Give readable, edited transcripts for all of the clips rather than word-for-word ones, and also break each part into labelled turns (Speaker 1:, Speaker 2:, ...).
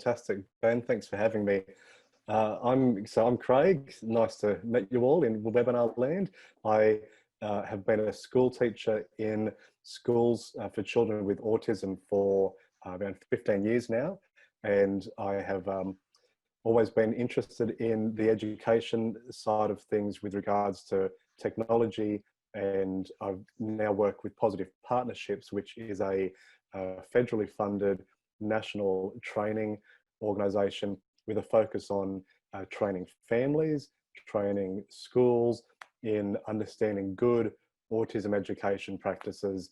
Speaker 1: fantastic, Ben. Thanks for having me. I'm Craig. Nice to meet you all in webinar land. I have been a school teacher in schools for children with autism for around 15 years now, and I have always been interested in the education side of things with regards to technology, and I've now worked with Positive Partnerships, which is a federally funded national training organisation with a focus on training families, training schools in understanding good autism education practices,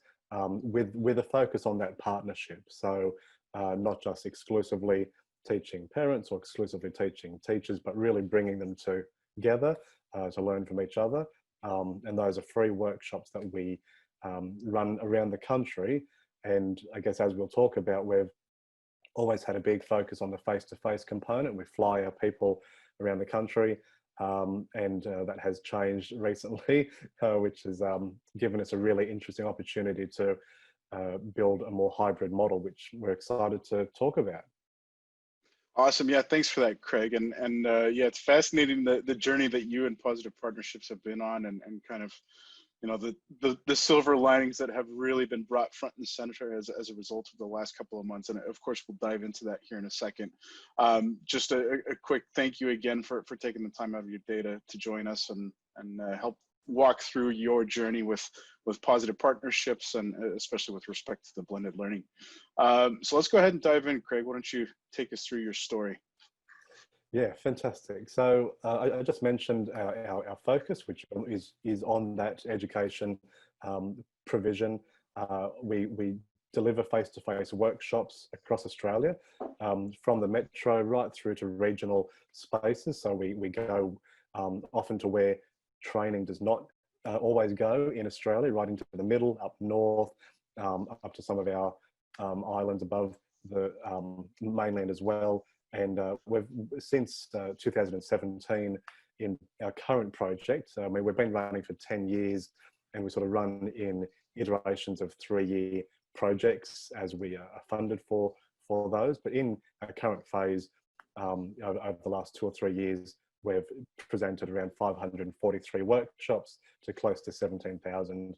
Speaker 1: with a focus on that partnership. So not just exclusively teaching parents or exclusively teaching teachers, but really bringing them together to learn from each other. And those are free workshops that we run around the country. And I guess, as we'll talk about, we've always had a big focus on the face-to-face component. We fly our people around the country, and that has changed recently, which has given us a really interesting opportunity to build a more hybrid model, which we're excited to talk about.
Speaker 2: Awesome. Yeah, thanks for that, Craig. And yeah, it's fascinating the journey that you and Positive Partnerships have been on, and kind of, you know, the silver linings that have really been brought front and center as a result of the last couple of months. And of course, we'll dive into that here in a second. Just a quick thank you again for taking the time out of your day to join us and help walk through your journey with Positive Partnerships, and especially with respect to the blended learning. So let's go ahead and dive in, Craig. Why don't you take us through your story?
Speaker 1: Yeah, fantastic. So I just mentioned our focus, which is on that education provision. We deliver face-to-face workshops across Australia, from the metro right through to regional spaces. So we go often to where training does not always go in Australia, right into the middle, up north, up to some of our islands above the mainland as well. And we've since 2017 in our current project. I mean, we've been running for 10 years, and we sort of run in iterations of 3-year projects as we are funded for those. But in our current phase, over the last 2 or 3 years, we've presented around 543 workshops to close to 17,000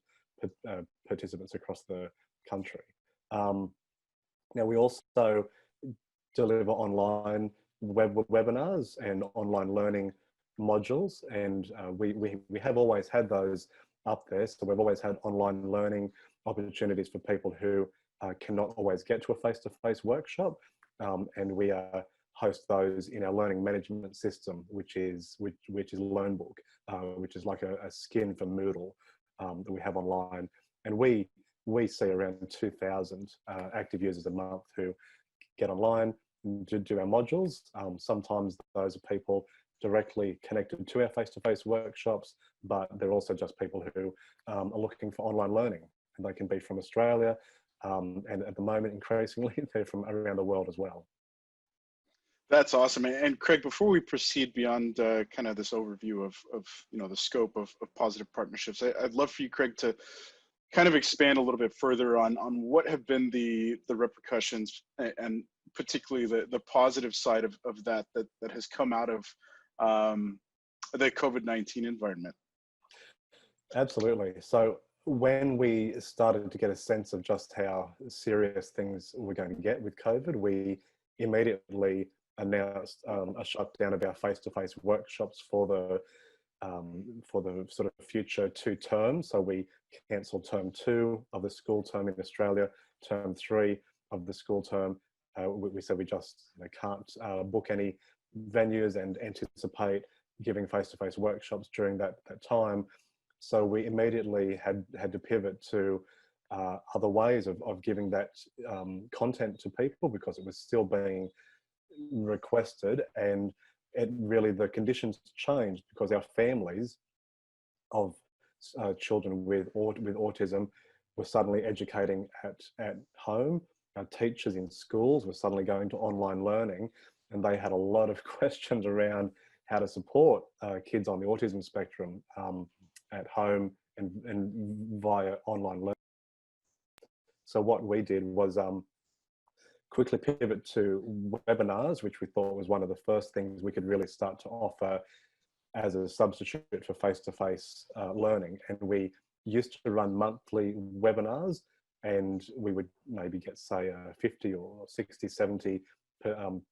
Speaker 1: participants across the country. Now, we also deliver online webinars and online learning modules, and we have always had those up there. So we've always had online learning opportunities for people who cannot always get to a face-to-face workshop, and we host those in our learning management system, which is Learnbook, which is like a skin for Moodle that we have online. And we see around 2,000 active users a month who get online to do our modules. Sometimes those are people directly connected to our face-to-face workshops, but they're also just people who are looking for online learning, and they can be from Australia, and at the moment, increasingly, they're from around the world as well.
Speaker 2: That's awesome. And Craig, before we proceed beyond kind of this overview of you know, the scope of Positive Partnerships, I'd love for you, Craig, to kind of expand a little bit further on what have been the repercussions, and particularly the positive side of that has come out of the COVID-19 environment.
Speaker 1: Absolutely. So when we started to get a sense of just how serious things were going to get with COVID, we immediately announced a shutdown of our face-to-face workshops for the sort of future 2 terms. So we cancelled term 2 of the school term in Australia, term 3 of the school term. We said we just can't book any venues and anticipate giving face-to-face workshops during that time. So we immediately had to pivot to other ways of giving that content to people, because it was still being requested, and the conditions changed because our families of children with autism were suddenly educating at home. Our teachers in schools were suddenly going to online learning, and they had a lot of questions around how to support kids on the autism spectrum at home and via online learning. So what we did was quickly pivot to webinars, which we thought was one of the first things we could really start to offer as a substitute for face-to-face learning. And we used to run monthly webinars, and we would maybe get, say, 50 or 60, 70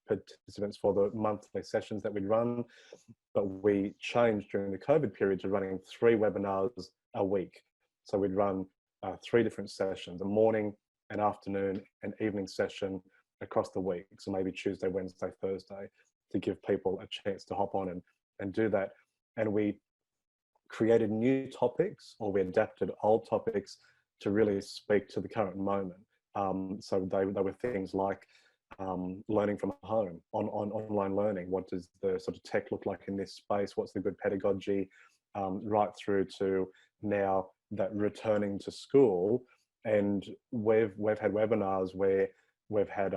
Speaker 1: participants for the monthly sessions that we'd run. But we changed during the COVID period to running 3 webinars a week. So we'd run 3 different sessions, a morning, an afternoon, and evening session across the week. So maybe Tuesday, Wednesday, Thursday, to give people a chance to hop on and do that. And we created new topics, or we adapted old topics to really speak to the current moment. So they were things like learning from home, on online learning. What does the sort of tech look like in this space? What's the good pedagogy? Right through to now that returning to school. And we've had webinars where we've had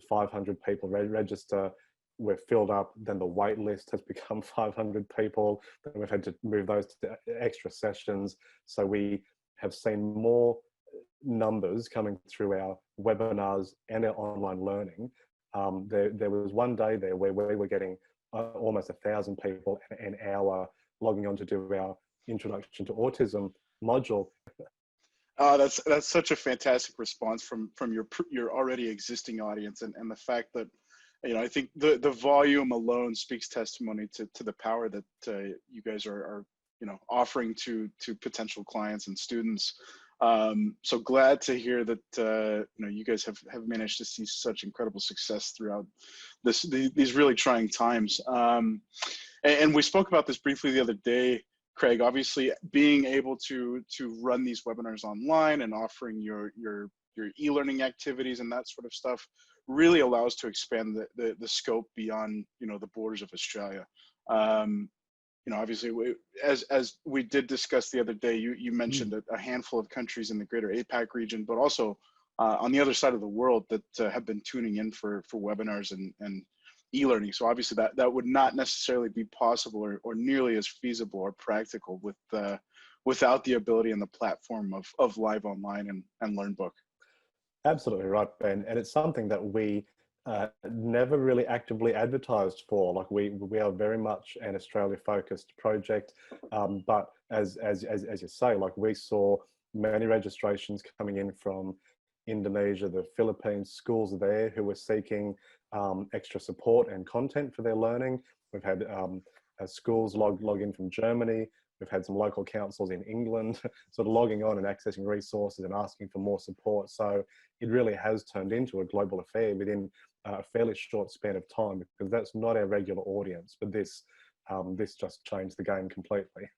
Speaker 1: 500 people register. We're filled up, then the wait list has become 500 people. Then we've had to move those to extra sessions. So we have seen more numbers coming through our webinars and our online learning. There was one day there where we were getting almost 1,000 people an hour logging on to do our Introduction to Autism module.
Speaker 2: That's such a fantastic response from your already existing audience, and the fact that, you know, I think the volume alone speaks testimony to the power that you guys are you know, offering to potential clients and students. So glad to hear that you know, you guys have managed to see such incredible success throughout these really trying times. And we spoke about this briefly the other day, Craig. Obviously, being able to run these webinars online and offering your e-learning activities and that sort of stuff really allows to expand the scope beyond, you know, the borders of Australia. You know, obviously, as we did discuss the other day, you mentioned a handful of countries in the greater APAC region, but also on the other side of the world that have been tuning in for webinars and e-learning. So obviously that would not necessarily be possible or nearly as feasible or practical without the ability and the platform of Live Online and LearnBook.
Speaker 1: Absolutely right, Ben. And it's something that we never really actively advertised for. Like we are very much an Australia focused project. But as you say, like we saw many registrations coming in from Indonesia, the Philippines, schools there who were seeking extra support and content for their learning. We've had schools log in from Germany. We've had some local councils in England sort of logging on and accessing resources and asking for more support. So it really has turned into a global affair within a fairly short span of time, because that's not our regular audience. But this just changed the game completely.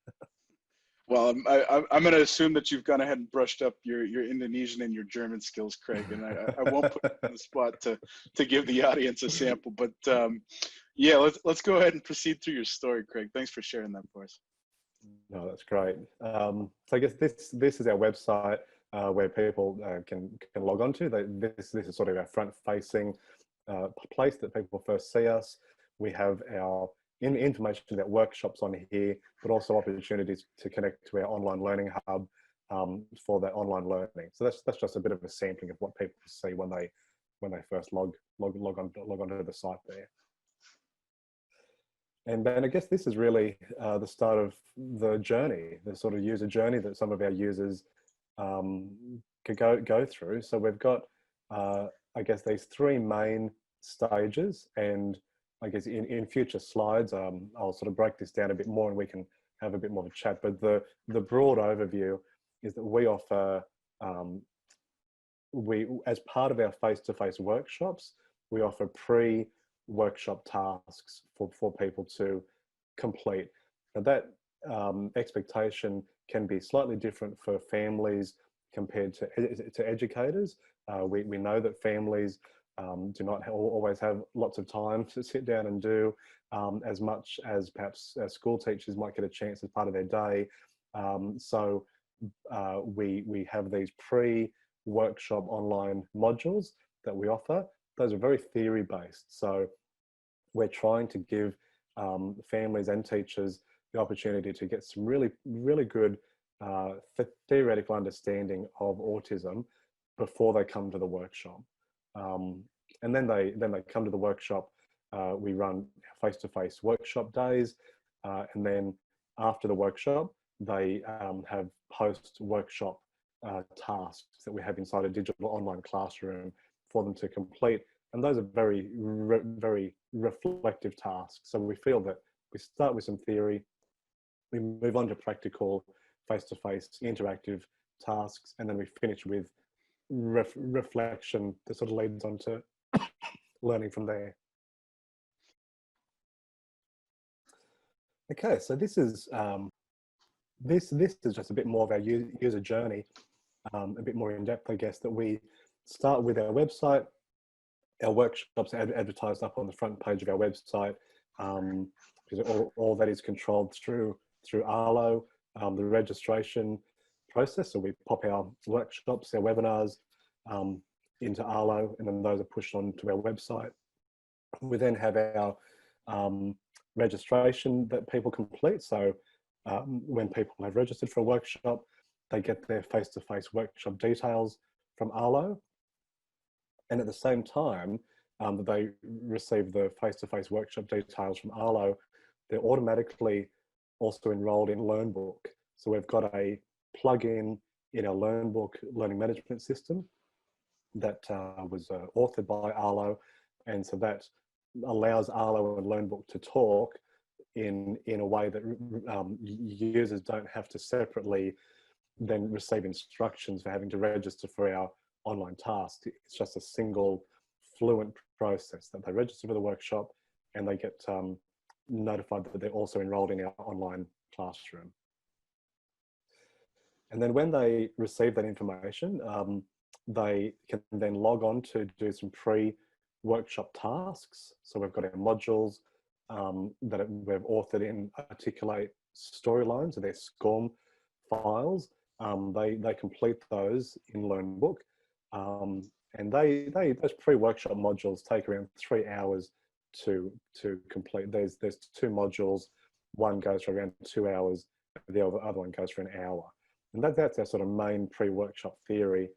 Speaker 2: Well, I'm going to assume that you've gone ahead and brushed up your Indonesian and your German skills, Craig, and I won't put you on the spot to give the audience a sample. But yeah, let's go ahead and proceed through your story, Craig. Thanks for sharing that for us.
Speaker 1: No, that's great. So I guess this is our website where people can log on to. This is sort of our front-facing place that people first see us. We have our information about workshops on here, but also opportunities to connect to our online learning hub for that online learning. So that's just a bit of a sampling of what people see when they first log onto the site there. And then I guess this is really the start of the journey, the sort of user journey that some of our users could go through. So we've got, I guess, these 3 main stages, and I guess in future slides, I'll sort of break this down a bit more and we can have a bit more of a chat. But the broad overview is that we offer, as part of our face-to-face workshops, we offer pre-workshop tasks for people to complete. Now that expectation can be slightly different for families compared to educators. We know that families do not always have lots of time to sit down and do as much as perhaps school teachers might get a chance as part of their day. So we have these pre-workshop online modules that we offer. Those are very theory-based. So we're trying to give families and teachers the opportunity to get some really, really good theoretical understanding of autism before they come to the workshop. And then they come to the workshop. We run face-to-face workshop days, and then after the workshop, they have post-workshop tasks that we have inside a digital online classroom for them to complete. And those are very, very reflective tasks. So we feel that we start with some theory, we move on to practical, face-to-face, interactive tasks, and then we finish with reflection that sort of leads on to learning from there. Okay, so this is just a bit more of our user journey, a bit more in depth, I guess. That we start with our website. Our workshops are advertised up on the front page of our website, because all that is controlled through Arlo, the registration process. So we pop our workshops, our webinars into Arlo, and then those are pushed onto our website. We then have our registration that people complete. So when people have registered for a workshop, they get their face-to-face workshop details from Arlo. And at the same time that they receive the face-to-face workshop details from Arlo, they're automatically also enrolled in LearnBook. So we've got a plugin in our LearnBook learning management system that was authored by Arlo. And so that allows Arlo and LearnBook to talk in a way that users don't have to separately then receive instructions for having to register for our online task. It's just a single fluent process that they register for the workshop and they get notified that they're also enrolled in our online classroom. And then when they receive that information, they can then log on to do some pre-workshop tasks. So we've got our modules that we've authored in Articulate storylines, or their SCORM files. They complete those in LearnBook. And those pre-workshop modules take around 3 hours to complete. There's 2 modules. One goes for around 2 hours. The other one goes for an hour. And that's our sort of main pre-workshop theory.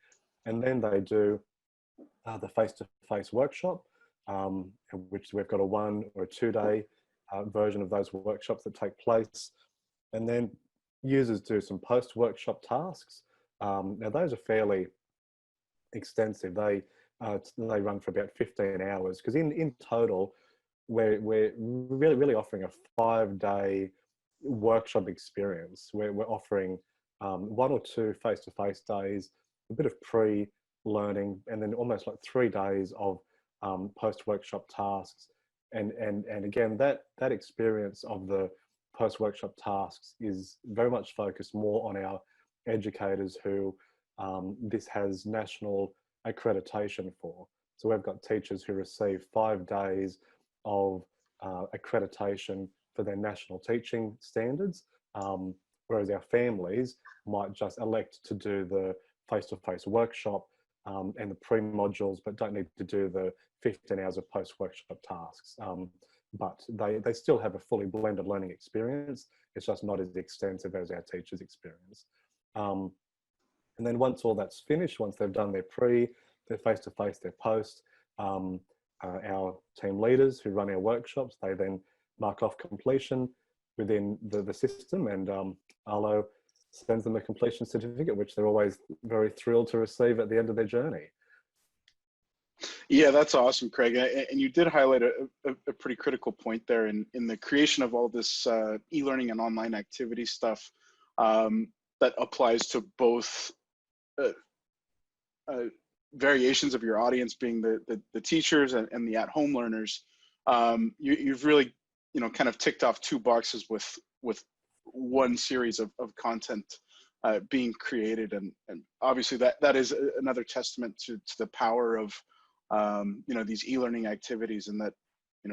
Speaker 1: And then they do the face-to-face workshop, which we've got a 1 or a 2 day version of those workshops that take place. And then users do some post-workshop tasks. Now those are fairly extensive. They run for about 15 hours, because in total, we're really offering a 5-day workshop experience where we're offering 1 or 2 face-to-face days, a bit of pre-learning, and then almost like 3 days of post-workshop tasks. And again, that experience of the post-workshop tasks is very much focused more on our educators who this has national accreditation for. So we've got teachers who receive 5 days of accreditation for their national teaching standards, whereas our families might just elect to do the face-to-face workshop and the pre-modules, but don't need to do the 15 hours of post-workshop tasks. But they still have a fully blended learning experience. It's just not as extensive as our teachers' experience. And then once all that's finished, once they've done their pre, their face-to-face, their post, our team leaders who run our workshops, they then mark off completion within the system, and Arlo sends them a completion certificate, which they're always very thrilled to receive at the end of their journey.
Speaker 2: Yeah, that's awesome, Craig. And you did highlight a pretty critical point there in the creation of all this e-learning and online activity stuff that applies to both variations of your audience, being the teachers and the at-home learners. You've really, kind of ticked off 2 boxes with one series of content being created, and obviously that is another testament to the power of these e-learning activities, and that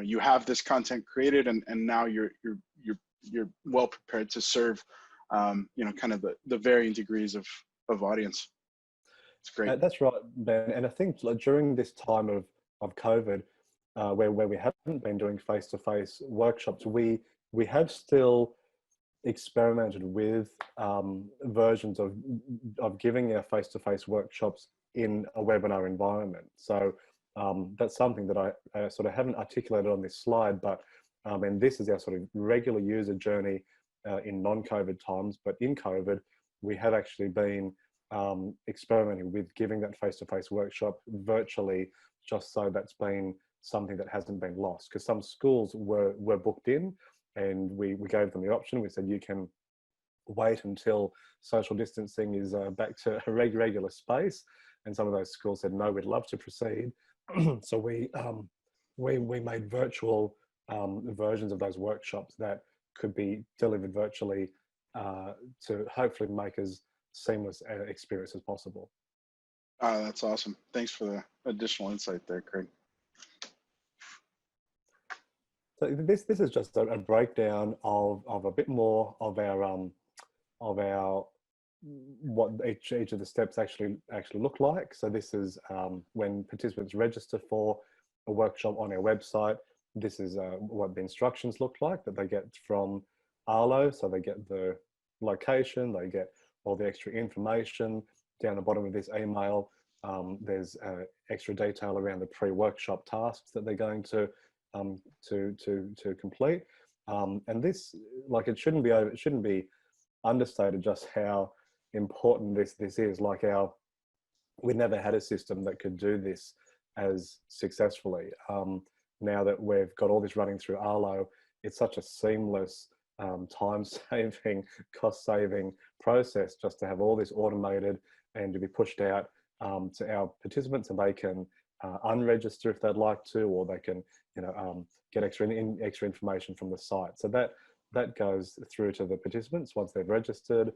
Speaker 2: you have this content created, and now you're well prepared to serve kind of the varying degrees of audience. It's great.
Speaker 1: That's right, Ben. And I think during this time of COVID, where we haven't been doing face-to-face workshops, we have still experimented with versions of giving our face-to-face workshops in a webinar environment. So That's something that I sort of haven't articulated on this slide, but and this is our sort of regular user journey in non-COVID times. But in COVID, we have actually been experimenting with giving that face-to-face workshop virtually, just so that's been something that hasn't been lost. Because some schools were booked in, and we gave them the option. We said, you can wait until social distancing is back to a regular space. And some of those schools said, no, we'd love to proceed. So we made virtual versions of those workshops that could be delivered virtually to hopefully make as seamless an experience as possible.
Speaker 2: That's awesome. Thanks for the additional insight there, Craig.
Speaker 1: So this is just a breakdown of a bit more of our what each of the steps actually look like. So this is when participants register for a workshop on our website. This is what the instructions look like that they get from Arlo. So they get the location, they get all the extra information. Down the bottom of this email, there's extra detail around the pre-workshop tasks that they're going to complete. And this, like, it shouldn't be understated just how important this is. Like, we never had a system that could do this as successfully. Now that we've got all this running through Arlo, it's such a seamless, time-saving, cost-saving process just to have all this automated and to be pushed out to our participants, and they can unregister if they'd like to, or they can, get extra information from the site. So that goes through to the participants once they've registered.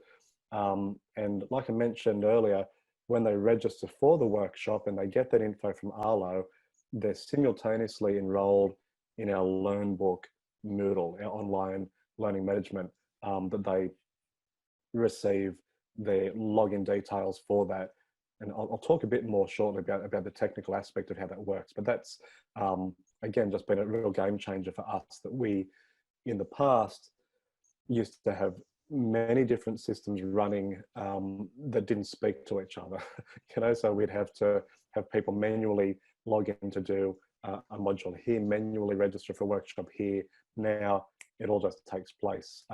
Speaker 1: And like I mentioned earlier, when they register for the workshop and they get that info from Arlo, they're simultaneously enrolled in our LearnBook Moodle, our online learning management, that they receive their login details for that. And I'll talk a bit more shortly about the technical aspect of how that works. But that's, again, just been a real game changer for us, that we, in the past, used to have many different systems running that didn't speak to each other. So we'd have to have people manually log in to do a module here, manually register for a workshop here. Now it all just takes place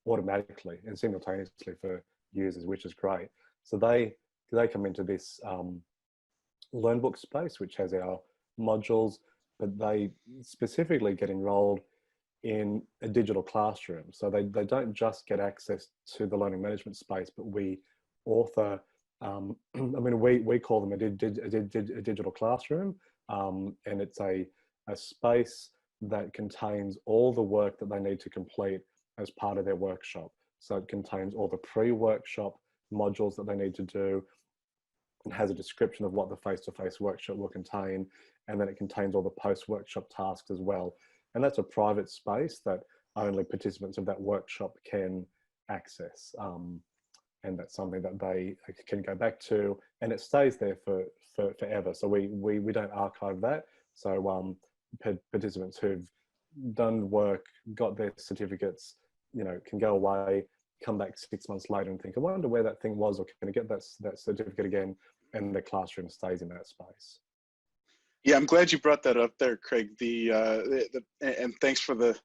Speaker 1: automatically and simultaneously for users, which is great. So they come into this LearnBook space, which has our modules, but they specifically get enrolled in a digital classroom. So they don't just get access to the learning management space, but we author, we call them a digital classroom, and it's a space that contains all the work that they need to complete as part of their workshop. So it contains all the pre-workshop modules that they need to do, and has a description of what the face-to-face workshop will contain, and then it contains all the post-workshop tasks as well. And that's a private space that only participants of that workshop can access. And that's something that they can go back to, and it stays there for forever. So we don't archive that. So participants who've done work, got their certificates, can go away, come back 6 months later and think, I wonder where that thing was, or can I get that certificate again? And the classroom stays in that space.
Speaker 2: Yeah, I'm glad you brought that up there, Craig. And thanks for the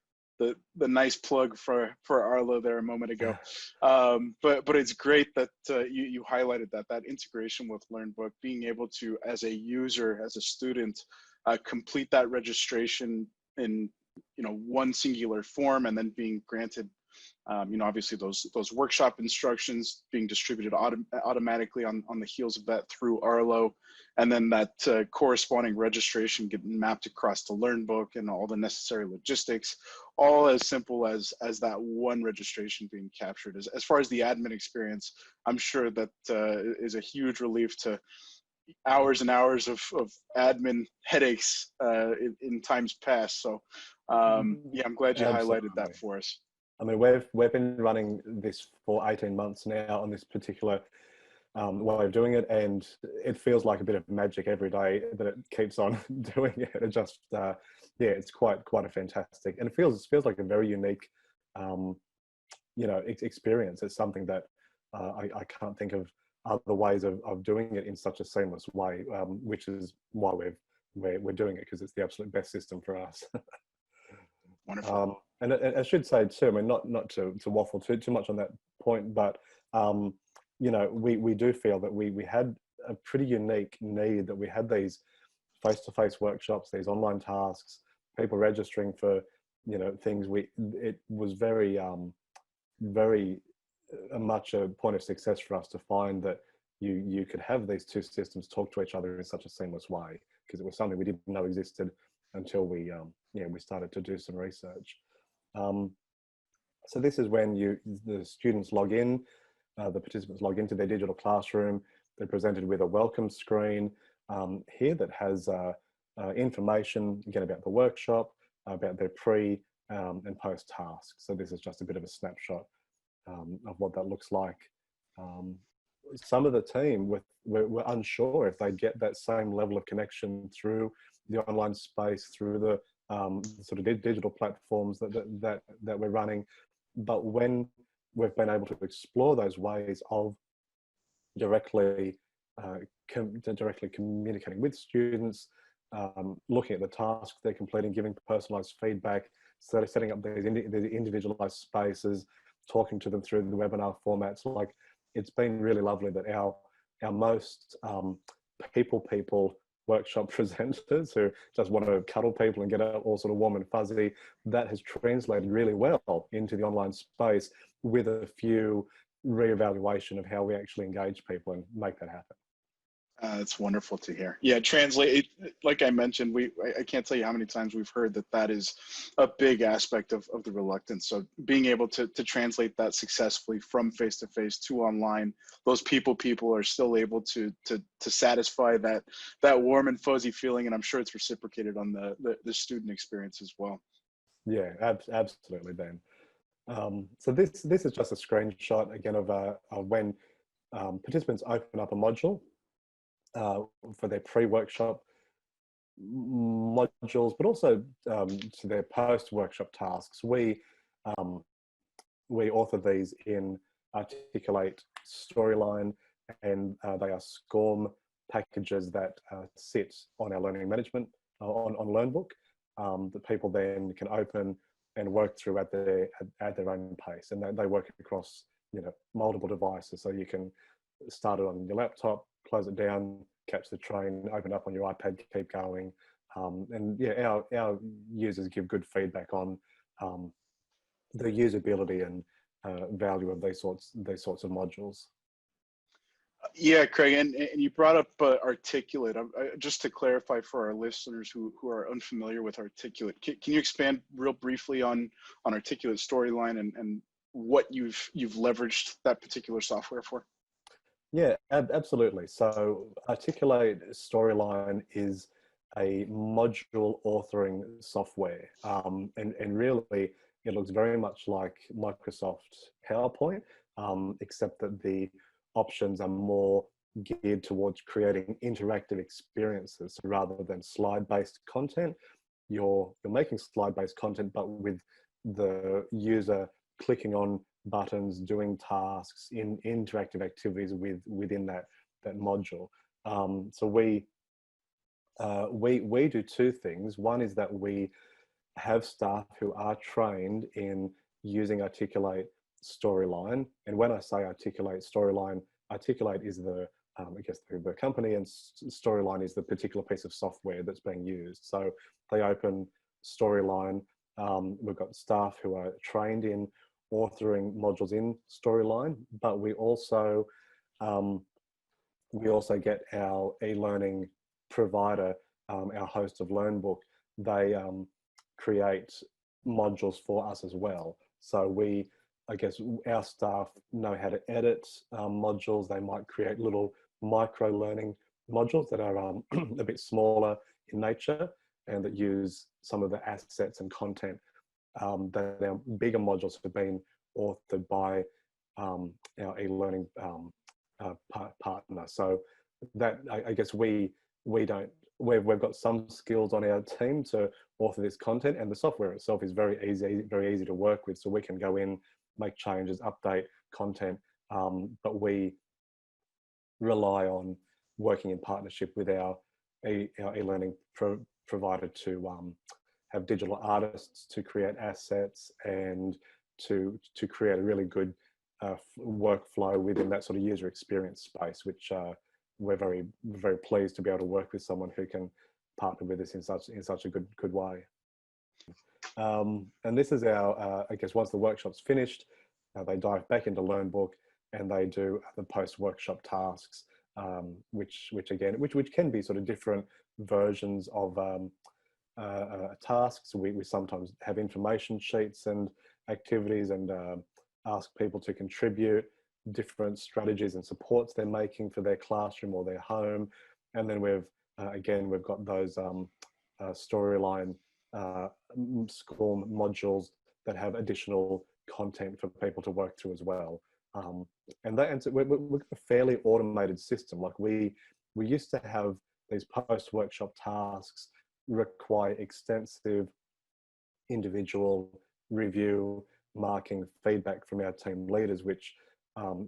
Speaker 2: nice plug for Arlo there a moment ago. But it's great that you highlighted that integration with LearnBook, being able to, as a user, as a student, complete that registration in one singular form, and then being granted obviously those workshop instructions being distributed automatically on the heels of that through Arlo, and then that corresponding registration getting mapped across to LearnBook and all the necessary logistics, all as simple as that one registration being captured. As far as the admin experience, I'm sure that is a huge relief to hours and hours of admin headaches in times past. So yeah, I'm glad you highlighted that for us.
Speaker 1: I mean, we've been running this for 18 months now on this particular way of doing it, and it feels like a bit of magic every day that it keeps on doing it. It just, yeah, it's quite a fantastic, and it feels like a very unique, experience. It's something that I can't think of other ways of doing it in such a seamless way, which is why we've we're doing it because it's the absolute best system for us.
Speaker 2: Wonderful.
Speaker 1: And I should say too, I mean, not to waffle too much on that point, but you know, we do feel that we had a pretty unique need, that we had these face-to-face workshops, these online tasks, people registering for, you know, things. It was very very much a point of success for us to find that you could have these two systems talk to each other in such a seamless way, because it was something we didn't know existed until we we started to do some research. So this is when the students log in, the participants log into their digital classroom. They're presented with a welcome screen here that has information again about the workshop, about their pre and post tasks. So this is just a bit of a snapshot of what that looks like. Some of the team were unsure if they'd get that same level of connection through the online space, through the sort of digital platforms that we're running. But when we've been able to explore those ways of directly communicating with students, looking at the tasks they're completing, giving personalized feedback, setting up these individualized spaces, talking to them through the webinar formats. Like, it's been really lovely that our most people workshop presenters who just want to cuddle people and get all sort of warm and fuzzy, that has translated really well into the online space, with a few reevaluation of how we actually engage people and make that happen.
Speaker 2: It's wonderful to hear. Yeah, translate. Like I mentioned, I can't tell you how many times we've heard that is a big aspect of the reluctance. So being able to translate that successfully from face to face to online, those people are still able to satisfy that warm and fuzzy feeling, and I'm sure it's reciprocated on the student experience as well.
Speaker 1: Yeah, absolutely, Ben. So this is just a screenshot again of when participants open up a module for their pre-workshop modules, but also to their post-workshop tasks. We author these in Articulate Storyline, and they are SCORM packages that sit on our learning management on LearnBook, that people then can open and work through at their own pace, and they work across, you know, multiple devices. So you can start it on your laptop, close it down, catch the train, open up on your iPad, keep going. And yeah, our users give good feedback on the usability and value of these sorts of modules.
Speaker 2: Yeah, Craig, and you brought up Articulate. Just to clarify for our listeners who are unfamiliar with Articulate, can you expand real briefly on Articulate Storyline and what you've leveraged that particular software for?
Speaker 1: Yeah, absolutely. So Articulate Storyline is a module authoring software, and really it looks very much like Microsoft PowerPoint, except that the options are more geared towards creating interactive experiences. So rather than slide-based content, you're making slide-based content, but with the user clicking on buttons, doing tasks, in interactive activities within that module. So we do two things. One is that we have staff who are trained in using Articulate Storyline, and when I say Articulate Storyline, Articulate is the I guess the company, and Storyline is the particular piece of software that's being used. So they open Storyline. We've got staff who are trained in authoring modules in Storyline, but we also get our e-learning provider, our host of LearnBook. They create modules for us as well. So I guess our staff know how to edit modules. They might create little micro learning modules that are a bit smaller in nature and that use some of the assets and content that our bigger modules have been authored by our e-learning partner. So that I guess we've got some skills on our team to author this content, and the software itself is very easy to work with. So we can go in, make changes, update content, but we rely on working in partnership with our e-learning provider to have digital artists to create assets and to create a really good workflow within that sort of user experience space, which we're very pleased to be able to work with someone who can partner with us in such a good way. And this is our, I guess, once the workshop's finished, they dive back into LearnBook and they do the post-workshop tasks, which can be sort of different versions of tasks. We sometimes have information sheets and activities and ask people to contribute different strategies and supports they're making for their classroom or their home. And then we've got those storyline SCORM modules that have additional content for people to work through as well. And so we're a fairly automated system. Like we used to have these post-workshop tasks require extensive individual review, marking, feedback from our team leaders, which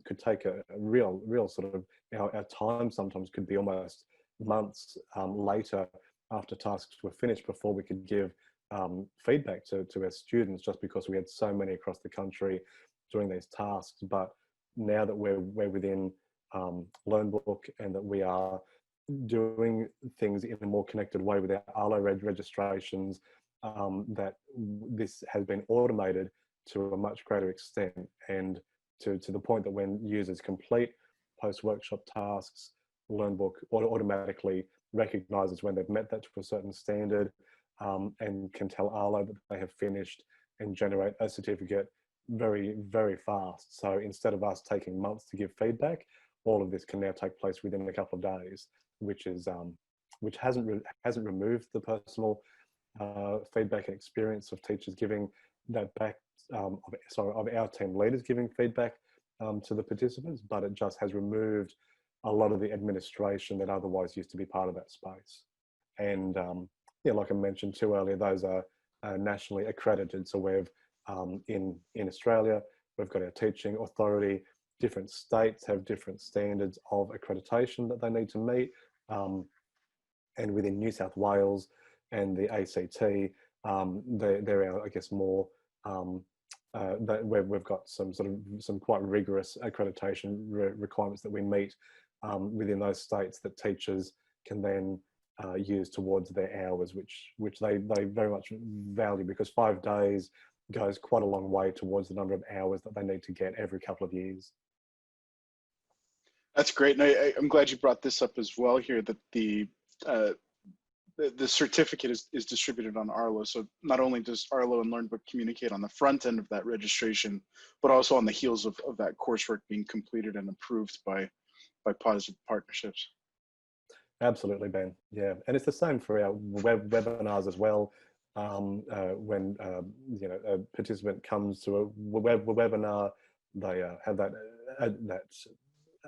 Speaker 1: could take a real sort of, our time sometimes could be almost months later after tasks were finished before we could give feedback to our students, just because we had so many across the country doing these tasks. But now that we're within LearnBook and that we are doing things in a more connected way with our Arlo registrations, that this has been automated to a much greater extent, and to the point that when users complete post-workshop tasks, LearnBook automatically recognizes when they've met that to a certain standard, and can tell Arlo that they have finished and generate a certificate very fast. So instead of us taking months to give feedback, all of this can now take place within a couple of days, which hasn't removed the personal feedback and experience of teachers giving that back, of our team leaders giving feedback to the participants, but it just has removed a lot of the administration that otherwise used to be part of that space. And yeah, like I mentioned too earlier, those are nationally accredited. So we've in Australia, we've got our teaching authority. Different states have different standards of accreditation that they need to meet. And within New South Wales and the ACT, there are, I guess, more that we've got some quite rigorous accreditation requirements that we meet within those states that teachers can then use towards their hours, which they very much value, because 5 days goes quite a long way towards the number of hours that they need to get every couple of years.
Speaker 2: That's great, and I'm glad you brought this up as well here, that the certificate is distributed on Arlo. So not only does Arlo and LearnBook communicate on the front end of that registration, but also on the heels of that coursework being completed and approved by Positive Partnerships.
Speaker 1: Absolutely, Ben. Yeah, and it's the same for our webinars as well. When a participant comes to a webinar, they have that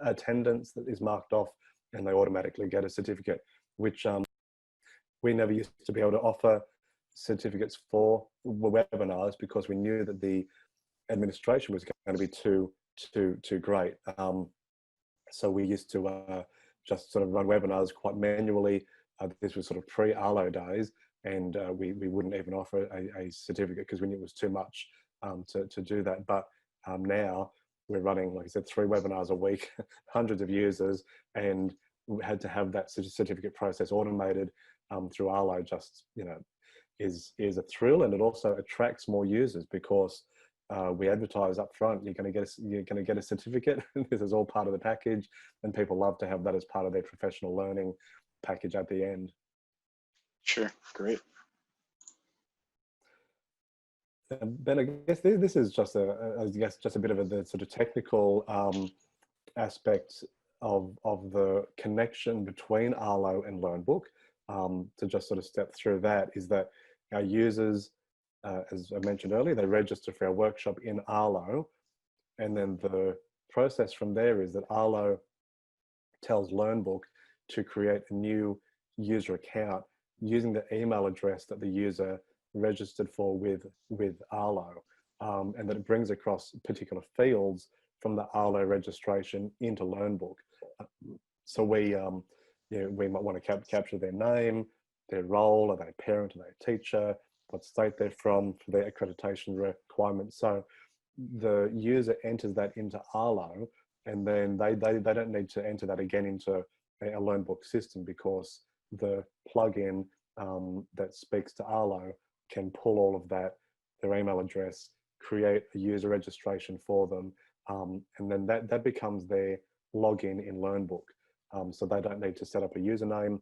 Speaker 1: attendance that is marked off, and they automatically get a certificate, which we never used to be able to offer certificates for webinars because we knew that the administration was going to be too great. So we used to just sort of run webinars quite manually. This was sort of pre-Arlo days, and we wouldn't even offer a certificate because we knew it was too much to do that. But now we're running, like I said, 3 webinars a week, hundreds of users, and we had to have that certificate process automated through Arlo. Just, is a thrill, and it also attracts more users because we advertise up front. You're going to get a certificate. This is all part of the package, and people love to have that as part of their professional learning package at the end.
Speaker 2: Sure, great.
Speaker 1: Ben, I guess this is just a bit of the sort of technical aspect of the connection between Arlo and LearnBook. To just sort of step through that, is that our users, as I mentioned earlier, they register for our workshop in Arlo, and then the process from there is that Arlo tells LearnBook to create a new user account using the email address that the user registered for with Arlo, and that it brings across particular fields from the Arlo registration into LearnBook. So we we might want to capture their name, their role, are they a parent, are they a teacher, what state they're from for their accreditation requirements. So the user enters that into Arlo, and then they don't need to enter that again into a LearnBook system, because the plugin that speaks to Arlo can pull all of that, their email address, create a user registration for them, and then that becomes their login in LearnBook. So they don't need to set up a username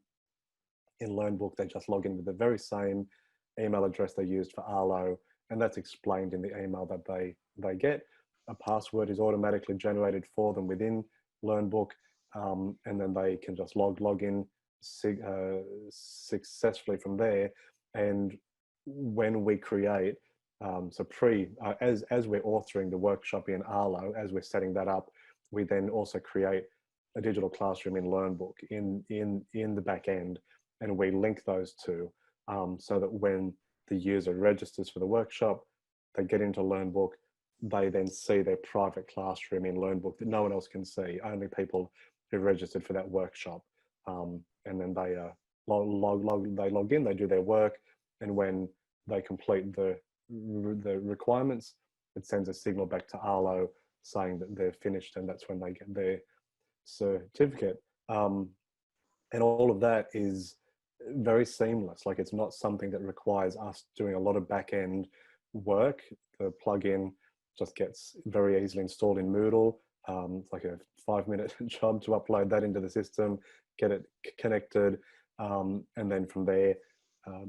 Speaker 1: in LearnBook. They just log in with the very same email address they used for Arlo, and that's explained in the email that they get. A password is automatically generated for them within LearnBook, and then they can just log in successfully from there. And when we create, as we're authoring the workshop in Arlo, as we're setting that up, we then also create a digital classroom in LearnBook in the back end, and we link those two, so that when the user registers for the workshop, they get into LearnBook, they then see their private classroom in LearnBook that no one else can see, only people who registered for that workshop. And then they log in, they do their work, and when they complete the requirements, it sends a signal back to Arlo saying that they're finished, and that's when they get their certificate. And all of that is very seamless. Like, it's not something that requires us doing a lot of back end work. The plugin just gets very easily installed in Moodle. It's like a 5-minute job to upload that into the system, get it connected, and then from there,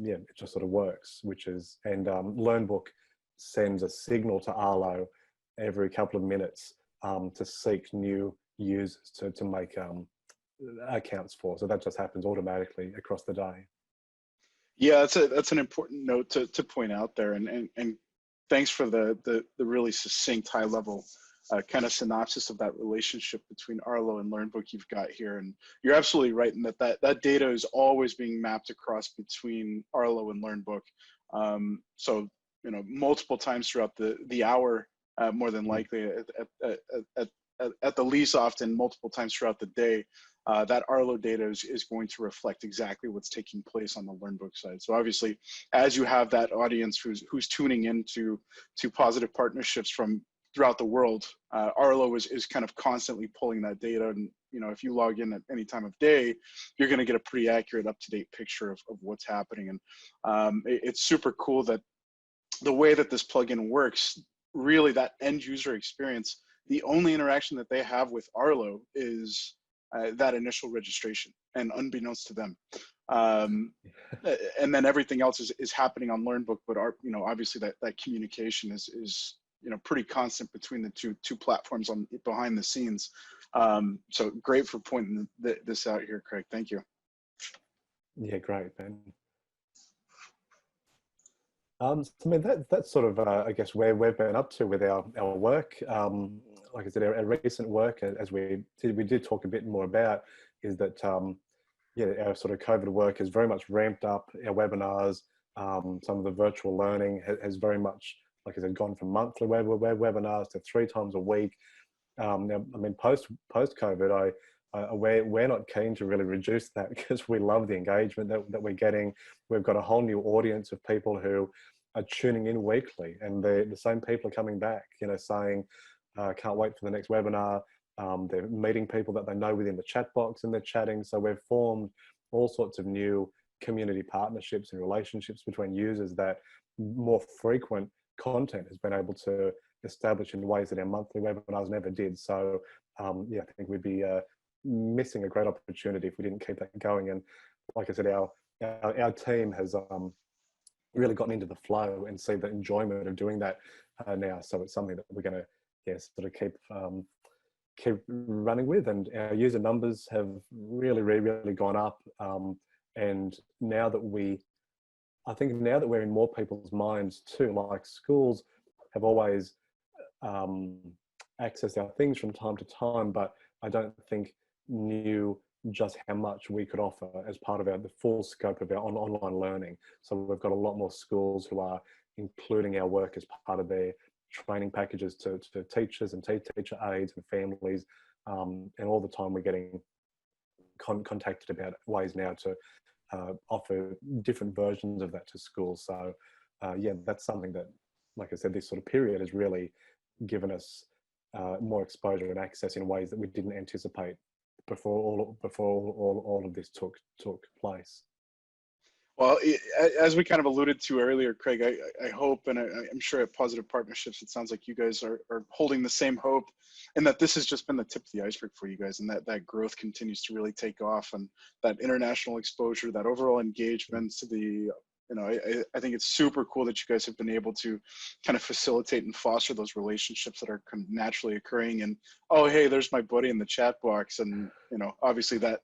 Speaker 1: it just sort of works. And LearnBook sends a signal to Arlo every couple of minutes to seek new users to make accounts for. So that just happens automatically across the day.
Speaker 2: Yeah, that's an important note to point out there, and thanks for the really succinct, high level kind of synopsis of that relationship between Arlo and LearnBook you've got here. And you're absolutely right in that data is always being mapped across between Arlo and LearnBook. So multiple times throughout the hour, more than likely at the least, often multiple times throughout the day, that Arlo data is going to reflect exactly what's taking place on the LearnBook side. So obviously, as you have that audience who's tuning into positive partnerships from throughout the world, Arlo is kind of constantly pulling that data. And if you log in at any time of day, you're going to get a pretty accurate, up-to-date picture of what's happening. And it's super cool that the way that this plugin works, really that end user experience, the only interaction that they have with Arlo is that initial registration, and unbeknownst to them. And then everything else is happening on LearnBook, but obviously that communication is pretty constant between the two platforms behind the scenes. So great for pointing this out here, Craig. Thank you.
Speaker 1: Yeah, great, Ben. So I mean, that's sort of, I guess, where we've been up to with our work. Like I said, our recent work, as we did talk a bit more about, is that our sort of COVID work has very much ramped up our webinars. Some of the virtual learning has very much, like I said, gone from monthly webinars to 3 times a week. Now, I mean, post COVID, we're not keen to really reduce that, because we love the engagement that we're getting. We've got a whole new audience of people who are tuning in weekly, and the same people are coming back, saying, can't wait for the next webinar. They're meeting people that they know within the chat box, and they're chatting. So we've formed all sorts of new community partnerships and relationships between users that more frequent content has been able to establish in ways that our monthly webinars never did. So I think we'd be missing a great opportunity if we didn't keep that going. And like I said, our team has really gotten into the flow and see the enjoyment of doing that now. So it's something that we're going to sort of keep running with. And our user numbers have really gone up. And now that I think now that we're in more people's minds too, like schools have always accessed our things from time to time, but I don't think knew just how much we could offer as part of the full scope of our online learning. So we've got a lot more schools who are including our work as part of their training packages to teachers and teacher aides and families. And all the time we're getting contacted about ways now to offer different versions of that to schools. So yeah, that's something that, like I said, this sort of period has really given us more exposure and access in ways that we didn't anticipate before all of this took place.
Speaker 2: Well, as we kind of alluded to earlier, Craig, I hope, and I'm sure at Positive Partnerships, it sounds like you guys are holding the same hope, and that this has just been the tip of the iceberg for you guys, and that growth continues to really take off, and that international exposure, that overall engagement to the, you know, I think it's super cool that you guys have been able to kind of facilitate and foster those relationships that are naturally occurring. And, oh, hey, there's my buddy in the chat box, and, you know, obviously that,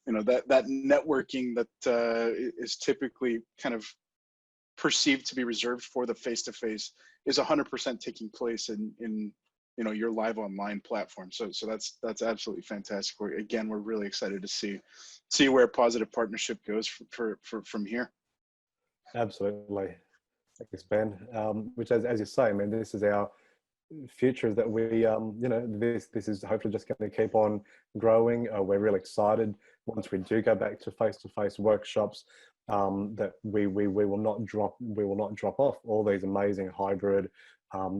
Speaker 2: you know, that networking that is typically kind of perceived to be reserved for the face-to-face is 100% taking place in you know, your live online platform. So that's absolutely fantastic. Again, we're really excited to see where Positive Partnership goes from here.
Speaker 1: Absolutely. Thanks, Ben. Which, as you say, I mean, this is our future, that we, you know, this is hopefully just going to keep on growing. We're really excited once we do go back to face-to-face workshops, that we will not drop off all these amazing hybrid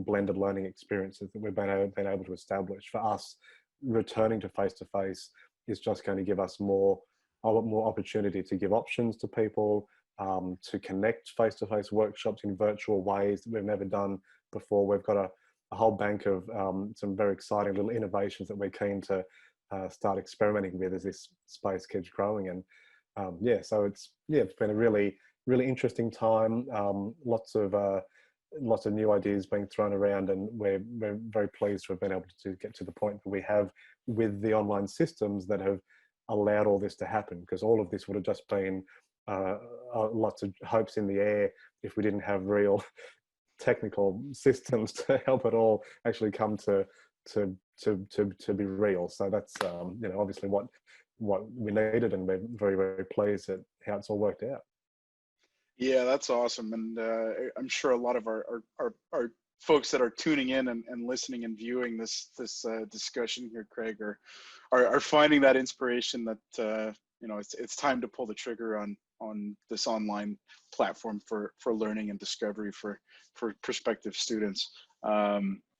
Speaker 1: blended learning experiences that we've been able to establish. For us, returning to face-to-face is just going to give us more opportunity to give options to people, to connect face-to-face workshops in virtual ways that we've never done before. We've got a whole bank of some very exciting little innovations that we're keen to start experimenting with as this space keeps growing. And yeah, so it's been a really interesting time. Lots of new ideas being thrown around, and we're very pleased to have been able to get to the point that we have with the online systems that have allowed all this to happen, because all of this would have just been lots of hopes in the air if we didn't have real technical systems to help it all actually come to be real. So that's you know, obviously what we needed, and we're very pleased at how it's all worked out.
Speaker 2: Yeah, that's awesome. And I'm sure a lot of our folks that are tuning in and listening and viewing this discussion here, Craig, are finding that inspiration that you know, it's time to pull the trigger on this online platform for learning and discovery for prospective students.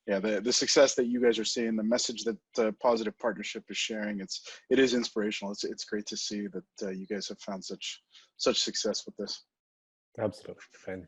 Speaker 2: Yeah, the success that you guys are seeing, the message that Positive Partnership is sharing, it is inspirational. It's great to see that you guys have found such success with this.
Speaker 1: Absolutely, Ben.